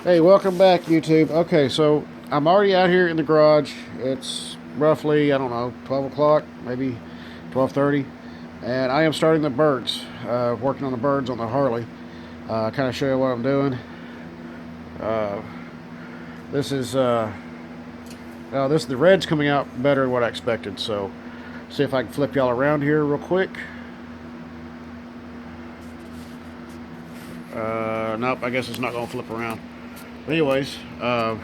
Hey, welcome back, YouTube. Okay, so I'm already out here in the garage. It's roughly, I don't know, 12 o'clock, maybe 12:30, and I am starting the birds, working on the birds on the Harley. Kind of show you what I'm doing. Uh, this is the red's coming out better than what I expected. So, see if I can flip y'all around here real quick. Nope, I guess it's not gonna flip around. But anyways, let's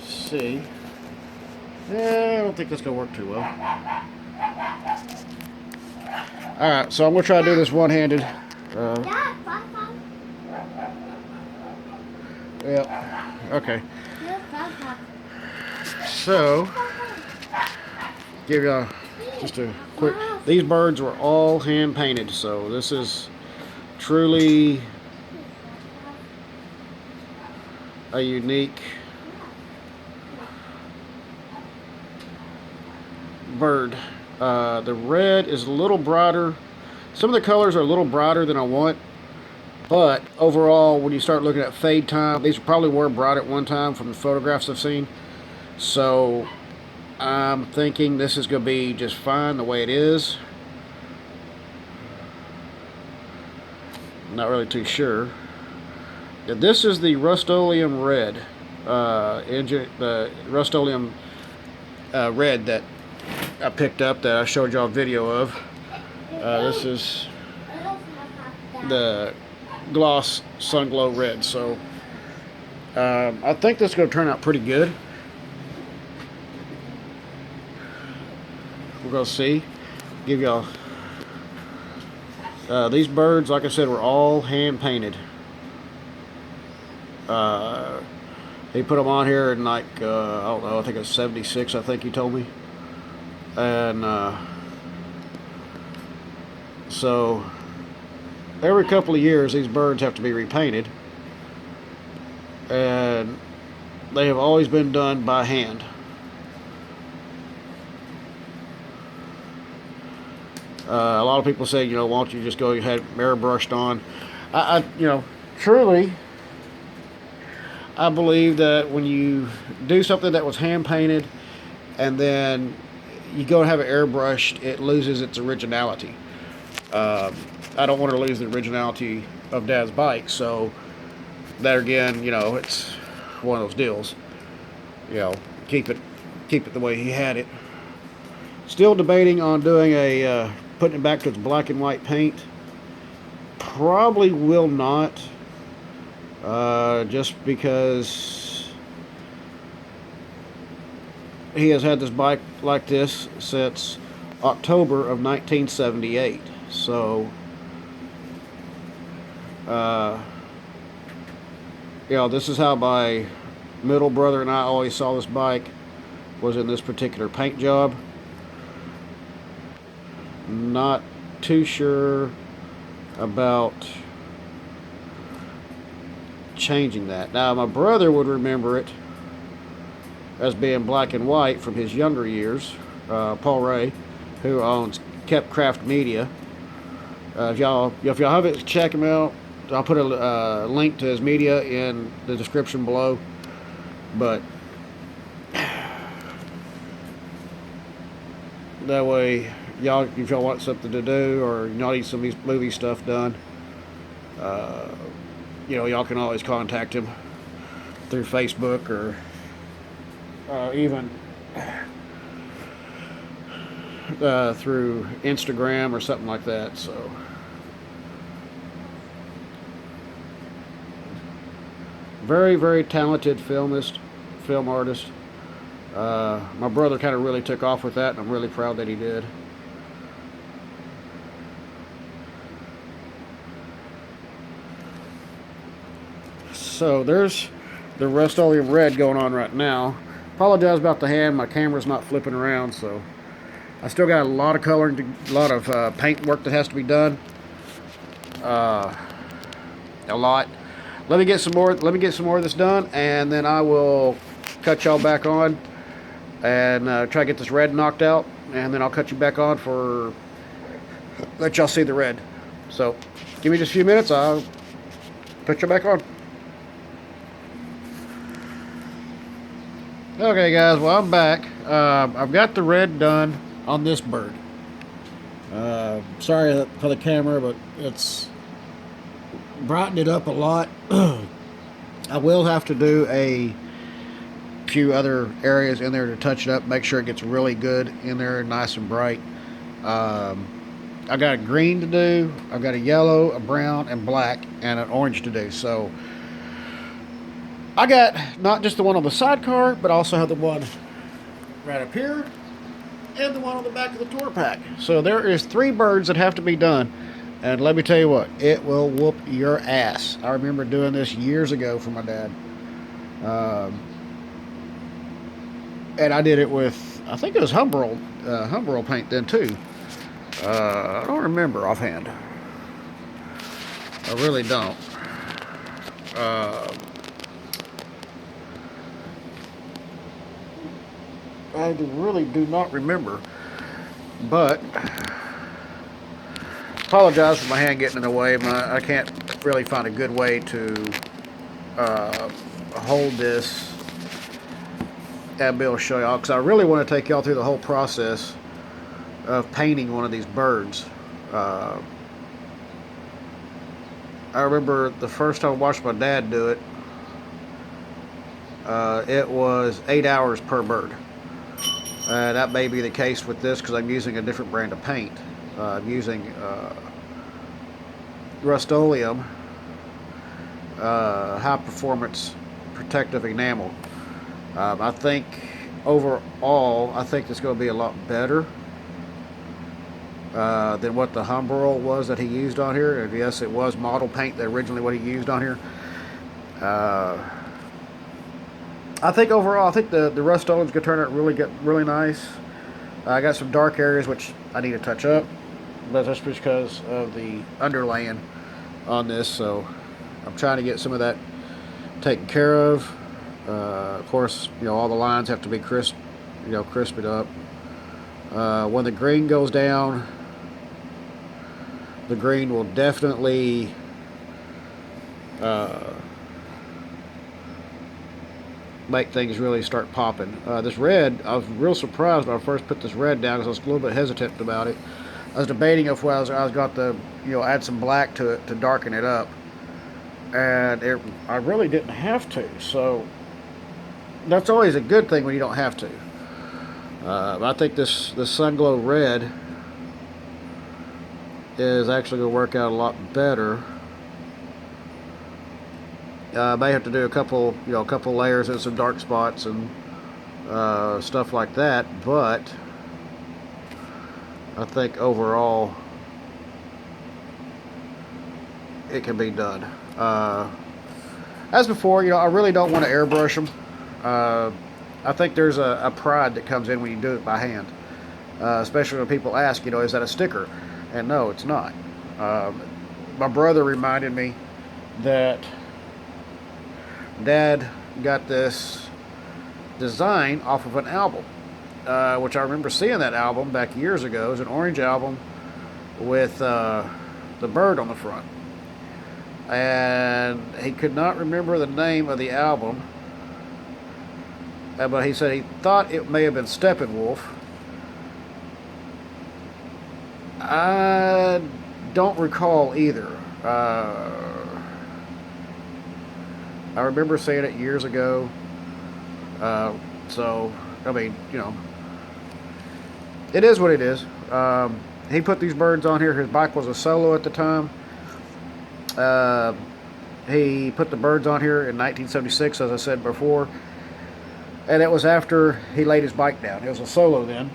see. Yeah, I don't think that's gonna work too well. Alright, so I'm gonna try to do this one-handed. Yep. Okay. So, give you just a quick. These birds were all hand painted, so this is truly a unique bird. The red is a little brighter. Some of the colors are a little brighter than I want, but overall, when you start looking at fade time, these probably were bright at one time from the photographs I've seen. So I'm thinking this is going to be just fine the way it is. Not really too sure. This is the Rust-Oleum red, the Rust-Oleum red that I picked up that I showed y'all a video of. This is the gloss sun glow red. So I think this is going to turn out pretty good. We're going to see. Give y'all these birds, like I said, were all hand painted. He put them on here in like I don't know, I think it's 76, I think he told me. And so every couple of years these birds have to be repainted, and they have always been done by hand. A lot of people say, why don't you just go ahead and airbrushed on? Truly, I believe that when you do something that was hand painted and then you go and have it airbrushed, it loses its originality. I don't want to lose the originality of Dad's bike, so that again, it's one of those deals. Keep it the way he had it. Still debating on doing putting it back to its black and white paint. Probably will not, just because he has had this bike like this since October of 1978. So, this is how my middle brother and I always saw this bike, was in this particular paint job. Not too sure about changing that. Now, my brother would remember it as being black and white from his younger years. Paul Ray, who owns Kraft Media. If y'all haven't, check him out. I'll put a link to his media in the description below. But that way, y'all, if y'all want something to do, or y'all need some of these movie stuff done, y'all can always contact him through Facebook or even through Instagram or something like that. So very, very talented film artist. My brother kind of really took off with that, and I'm really proud that he did. So there's the Rust-Oleum red going on right now. Apologize about the hand, my camera's not flipping around, so I still got a lot of coloring, a lot of paint work that has to be done. A lot. Let me get some more of this done, and then I will cut y'all back on and try to get this red knocked out, and then I'll cut you back on for let y'all see the red. So give me just a few minutes, I'll Picture back on. Okay, guys. Well, I'm back. I've got the red done on this bird. Sorry for the camera, but it's brightened it up a lot. I will have to do a few other areas in there to touch it up, make sure it gets really good in there, nice and bright. I got a green to do, I've got a yellow, a brown, and black, and an orange to do. So I got not just the one on the sidecar, but also have the one right up here and the one on the back of the tour pack. So there is 3 birds that have to be done, and let me tell you what, it will whoop your ass. I remember doing this years ago for my dad. And I did it with, I think it was Humbrol paint then too. I don't remember offhand. I really don't. I really do not remember. But apologize for my hand getting in the way. I can't really find a good way to hold this and be able to show y'all, because I really want to take y'all through the whole process of painting one of these birds. I remember the first time I watched my dad do it, it was 8 hours per bird. That may be the case with this because I'm using a different brand of paint. I'm using Rustoleum high performance protective enamel. I think overall, I think it's going to be a lot better than what the Humbrol was that he used on here. And yes, it was model paint that originally what he used on here. I think overall, I think the Rustoleum's going to turn out really nice. I got some dark areas which I need to touch up, but that's because of the underlaying on this. So I'm trying to get some of that taken care of. Of course, all the lines have to be crisped up. When the green goes down, the green will definitely make things really start popping. This red, I was real surprised when I first put this red down because I was a little bit hesitant about it. I was debating if I was got to add some black to it to darken it up, and I really didn't have to. So that's always a good thing when you don't have to. I think this Sunglow red is actually going to work out a lot better. I may have to do a couple layers and some dark spots and stuff like that, but I think overall it can be done. As before, I really don't want to airbrush them. I think there's a pride that comes in when you do it by hand, especially when people ask, is that a sticker? And no, it's not. My brother reminded me that Dad got this design off of an album, which I remember seeing that album back years ago. It was an orange album with the bird on the front, and he could not remember the name of the album. But he said he thought it may have been Steppenwolf. I don't recall either. I remember seeing it years ago. So, I mean, it is what it is. He put these birds on here. His bike was a Solo at the time. He put the birds on here in 1976, as I said before. And it was after he laid his bike down. It was a Solo then.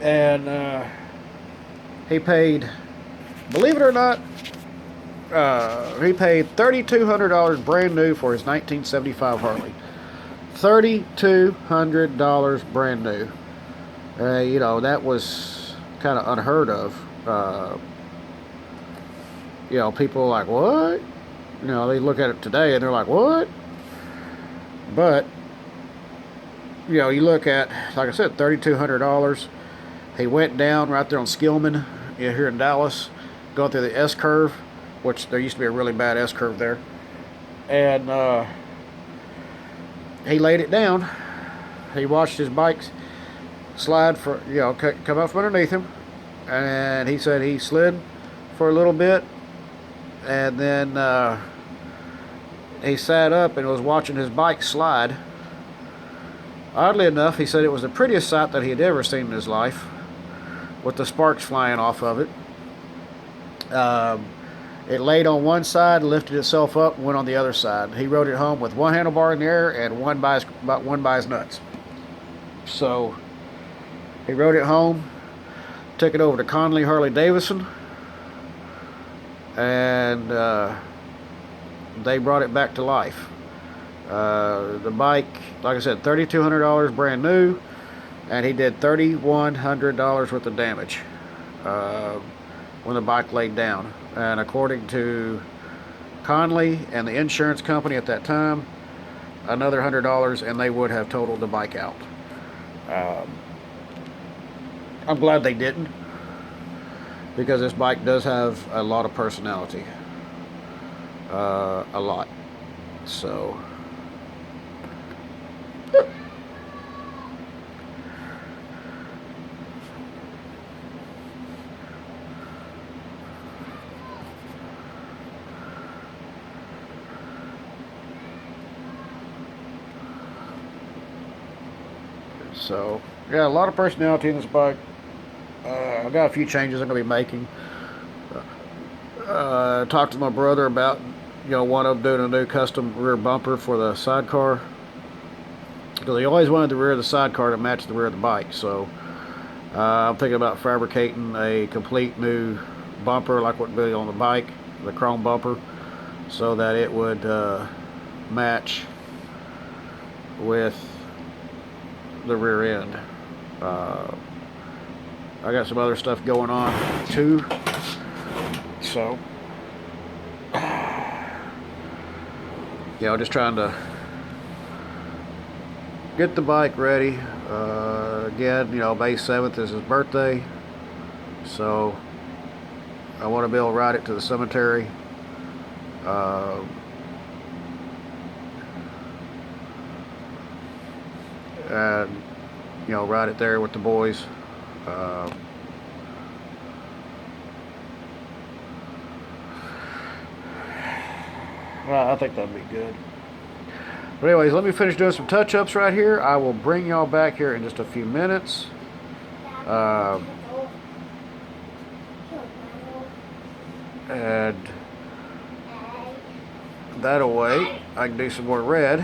And he paid, believe it or not, he paid $3,200 brand new for his 1975 Harley. $3,200 brand new. That was kind of unheard of. People are like, what? They look at it today and they're like, what? But you look at, like I said, $3,200. He went down right there on Skillman here in Dallas, going through the S curve, which there used to be a really bad S-curve there. And he laid it down. He watched his bikes slide for, come up from underneath him. And he said he slid for a little bit. And then he sat up and was watching his bike slide. Oddly enough, he said it was the prettiest sight that he had ever seen in his life, with the sparks flying off of it. It laid on one side, lifted itself up, and went on the other side. He rode it home with one handlebar in the air and about one by his nuts. So he rode it home, took it over to Conley Harley Davidson, and they brought it back to life. The bike, like I said, $3,200 brand new, and he did $3,100 worth of damage when the bike laid down. And according to Conley and the insurance company at that time, another $100 and they would have totaled the bike out. I'm glad they didn't, because this bike does have a lot of personality. A lot. So yeah, a lot of personality in this bike. I've got a few changes I'm going to be making. Talked to my brother about, one of them doing a new custom rear bumper for the sidecar, because he always wanted the rear of the sidecar to match the rear of the bike. So I'm thinking about fabricating a complete new bumper like what would be on the bike, the chrome bumper, so that it would match with the rear end. I got some other stuff going on too, so just trying to get the bike ready. Again, May 7th is his birthday, so I want to be able to ride it to the cemetery. And ride it there with the boys. Well, I think that'd be good. But anyways, let me finish doing some touch-ups right here. I will bring y'all back here in just a few minutes. And that way, I can do some more red.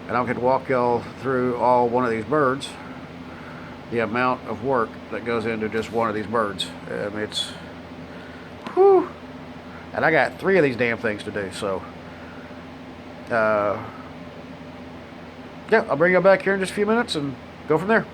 And I'm going to walk y'all through all one of these birds. The amount of work that goes into just one of these birds. It's, whew. And I got 3 of these damn things to do, so. Yeah, I'll bring y'all back here in just a few minutes and go from there.